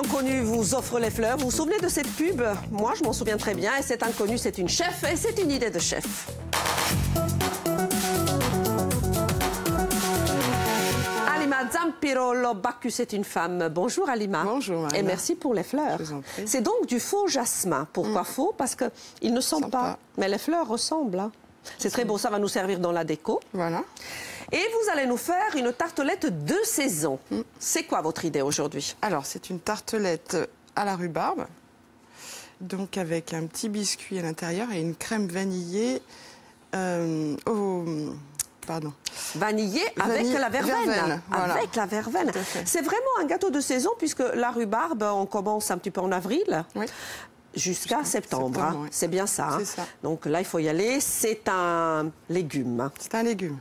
l'inconnu vous offre les fleurs. Vous vous souvenez de cette pub? Moi, je m'en souviens très bien. Et cet inconnu, c'est une chef et c'est une idée de chef. Halima Zampirolo Bacchus est une femme. Bonjour Halima. Bonjour Marina. Et merci pour les fleurs. C'est donc du faux jasmin. Pourquoi faux? Parce qu'il ne sent pas. Mais les fleurs ressemblent. Hein. C'est très beau, ça va nous servir dans la déco. Voilà. Et vous allez nous faire une tartelette de saison. C'est quoi votre idée aujourd'hui? Alors, c'est une tartelette à la rhubarbe, donc avec un petit biscuit à l'intérieur et une crème vanillée Vanillée avec la verveine. Voilà. Avec la verveine. C'est vraiment un gâteau de saison puisque la rhubarbe, on commence un petit peu en avril. Oui. Jusqu'à septembre. Hein. Oui. C'est bien ça, hein. Ça. Donc là, il faut y aller. C'est un légume. C'est un légume.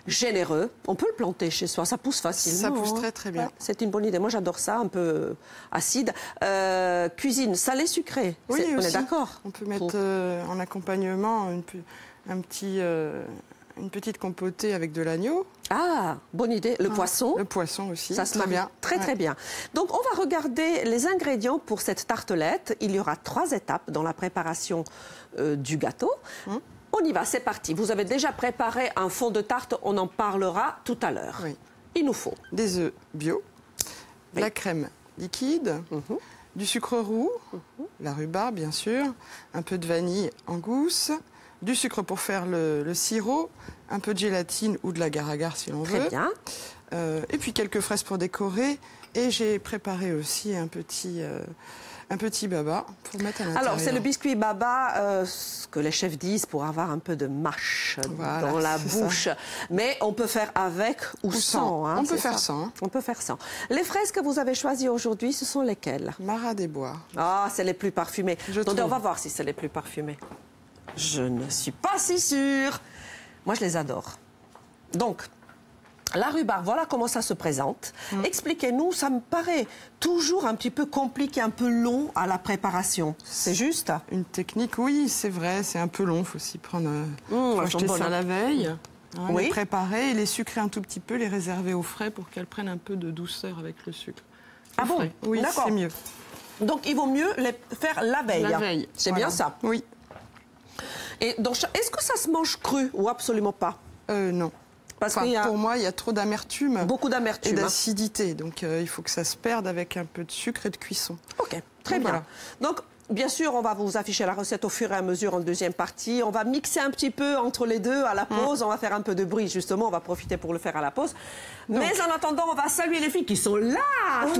Généreux. On peut le planter chez soi. Ça pousse facilement. Ça pousse très, très bien. Ouais, c'est une bonne idée. Moi, j'adore ça, un peu acide. Cuisine salée, sucrée. Oui, on est d'accord. On peut mettre en accompagnement une petite compotée avec de l'agneau. Ah, bonne idée. Le poisson. Le poisson aussi. Ça se marie bien. Très, très bien. Donc, on va regarder les ingrédients pour cette tartelette. Il y aura 3 étapes dans la préparation du gâteau. On y va, c'est parti. Vous avez déjà préparé un fond de tarte. On en parlera tout à l'heure. Oui. Il nous faut des œufs bio, de la crème liquide, du sucre roux, la rhubarbe, bien sûr, un peu de vanille en gousse, du sucre pour faire le sirop, un peu de gélatine ou de l'agar-agar si l'on veut. Très bien. Et puis quelques fraises pour décorer. Et j'ai préparé aussi un petit baba pour mettre à l'intérieur. Alors, c'est le biscuit baba, ce que les chefs disent pour avoir un peu de mâche dans la bouche. Ça. Mais on peut faire avec ou sans. Hein, on peut faire sans. Hein. On peut faire sans. Les fraises que vous avez choisies aujourd'hui, ce sont lesquelles? Marat des Bois. Ah, c'est les plus parfumées. Attendez, on va voir si c'est les plus parfumées. Je ne suis pas si sûre. Moi, je les adore. Donc, la rhubarbe, voilà comment ça se présente. Expliquez-nous, ça me paraît toujours un petit peu compliqué, un peu long à la préparation. C'est juste? Une technique, oui, c'est vrai, c'est un peu long. Il faut s'y prendre. Faut acheter ça la veille. Les préparer et les sucrer un tout petit peu, les réserver au frais pour qu'elles prennent un peu de douceur avec le sucre. Ah bon? Oui, c'est mieux. Donc, il vaut mieux les faire la veille. La veille. C'est bien ça? Oui. Et est-ce que ça se mange cru ou absolument pas? Non. Parce pour moi, il y a trop d'amertume. Beaucoup d'amertume. Et d'acidité. Donc, il faut que ça se perde avec un peu de sucre et de cuisson. OK, très bien. Voilà. Donc, bien sûr, on va vous afficher la recette au fur et à mesure en deuxième partie. On va mixer un petit peu entre les deux à la pause. On va faire un peu de bruit, justement. On va profiter pour le faire à la pause. Donc, mais en attendant, on va saluer les filles qui sont là.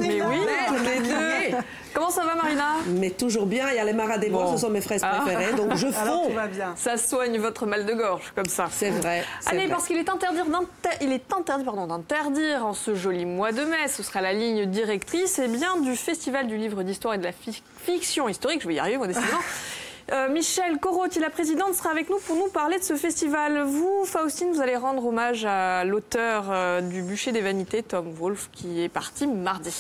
Mais oui, les deux. Comment ça va, Marina? Mais toujours bien. Il y a les Marat des Bois, ce sont mes fraises préférées. Donc, je fonds. Tout va bien. Ça soigne votre mal de gorge, comme ça. C'est vrai. Allez, parce qu'il est interdit d'interdire en ce joli mois de mai, ce sera la ligne directrice, et bien du Festival du livre d'histoire et de la fiction historique. Je vais y arriver, moi, décidément. Michel Corotti, la présidente, sera avec nous pour nous parler de ce festival. Vous, Faustine, vous allez rendre hommage à l'auteur du Bûcher des Vanités, Tom Wolfe, qui est parti mardi.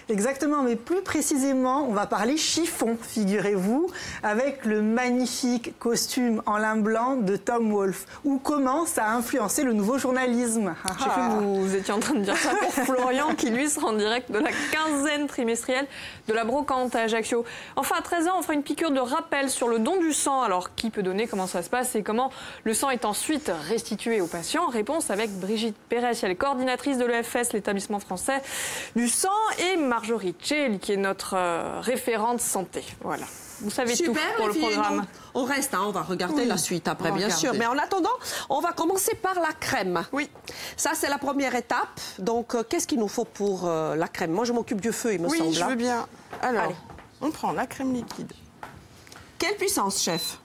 Exactement, mais plus précisément, on va parler chiffon, figurez-vous, avec le magnifique costume en lin blanc de Tom Wolfe. Ou comment ça a influencé le nouveau journalisme. J'ai cru que vous étiez en train de dire ça pour Florian, qui lui sera en direct de la quinzaine trimestrielle de la Brocante à Ajaccio. Enfin, à 13 ans, on fera une piqûre de rappel sur le don du sang. Alors, qui peut donner, comment ça se passe et comment le sang est ensuite restitué aux patients? Réponse avec Brigitte Pérez, elle est coordinatrice de l'EFS, l'établissement français du sang, et Marjorie Tchel, qui est notre référente santé. Voilà. Vous savez tout pour le programme. Donc, on reste, hein, on va regarder la suite après, bien sûr. Mais en attendant, on va commencer par la crème. Oui. Ça, c'est la première étape. Donc, qu'est-ce qu'il nous faut pour la crème? Moi, je m'occupe du feu, il me semble. Oui, je veux bien. Alors, on prend la crème liquide. Quelle puissance, chef?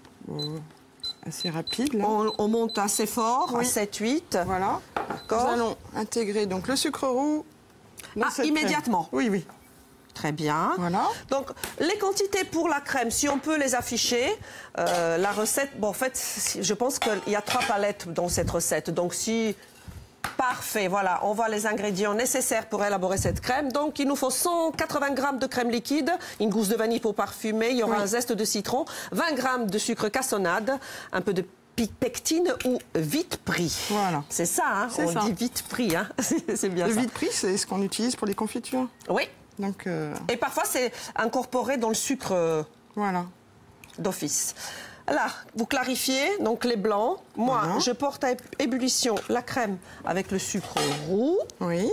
Assez rapide, là. On monte assez fort, à 7-8. Voilà. Nous allons intégrer donc le sucre roux. Immédiatement? Crème. Oui, oui. Très bien. Voilà. Donc, les quantités pour la crème, si on peut les afficher, la recette, bon, en fait, je pense qu'il y a 3 palettes dans cette recette. Donc, si... Parfait, voilà, on voit les ingrédients nécessaires pour élaborer cette crème. Donc, il nous faut 180 g de crème liquide, une gousse de vanille pour parfumer, il y aura un zeste de citron, 20 g de sucre cassonade, un peu de pectine ou vite pris. Voilà. C'est ça, hein, on dit vite pris, hein. C'est bien ça. Le vite pris, c'est ce qu'on utilise pour les confitures. Oui. Donc, Et parfois, c'est incorporé dans le sucre voilà. d'office. Là, vous clarifiez donc les blancs. Moi, Voilà. je porte à ébullition la crème avec le sucre roux. Oui.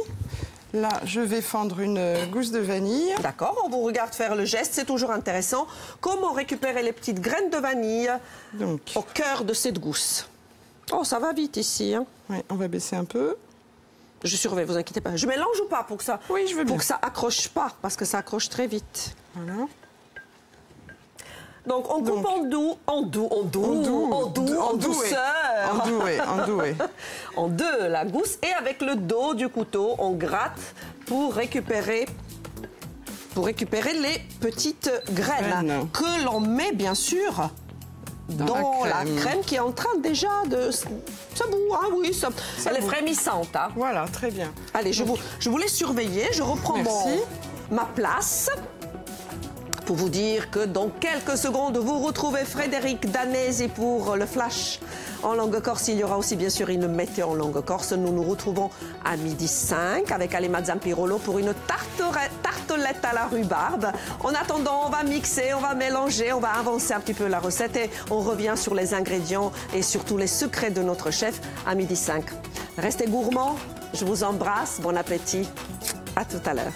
Là, je vais fendre une gousse de vanille. D'accord, on vous regarde faire le geste, c'est toujours intéressant. Comment récupérer les petites graines de vanille Donc, au cœur de cette gousse? Oh, ça va vite ici. Hein. ouais, on va baisser un peu. Je surveille, vous inquiétez pas. Je mélange ou pas pour que ça, Oui, je veux bien. pour que ça accroche pas, parce que ça accroche très vite. Voilà. Donc on coupe en douceur. En doué. En deux la gousse et avec le dos du couteau, on gratte pour récupérer les petites graines que l'on met bien sûr dans la crème qui est en train déjà de... Ça bout, hein, oui, elle est frémissante. Hein. Voilà, très bien. Allez, je vous laisse surveiller, je reprends ma place. Pour vous dire que dans quelques secondes, vous retrouvez Frédéric Danesi pour le flash en langue corse. Il y aura aussi bien sûr une météo en langue corse. Nous nous retrouvons à 12h05 avec Alema Zampirolo pour une tartelette à la rhubarbe. En attendant, on va mixer, on va mélanger, on va avancer un petit peu la recette et on revient sur les ingrédients et surtout les secrets de notre chef à 12h05. Restez gourmands, je vous embrasse, bon appétit, à tout à l'heure.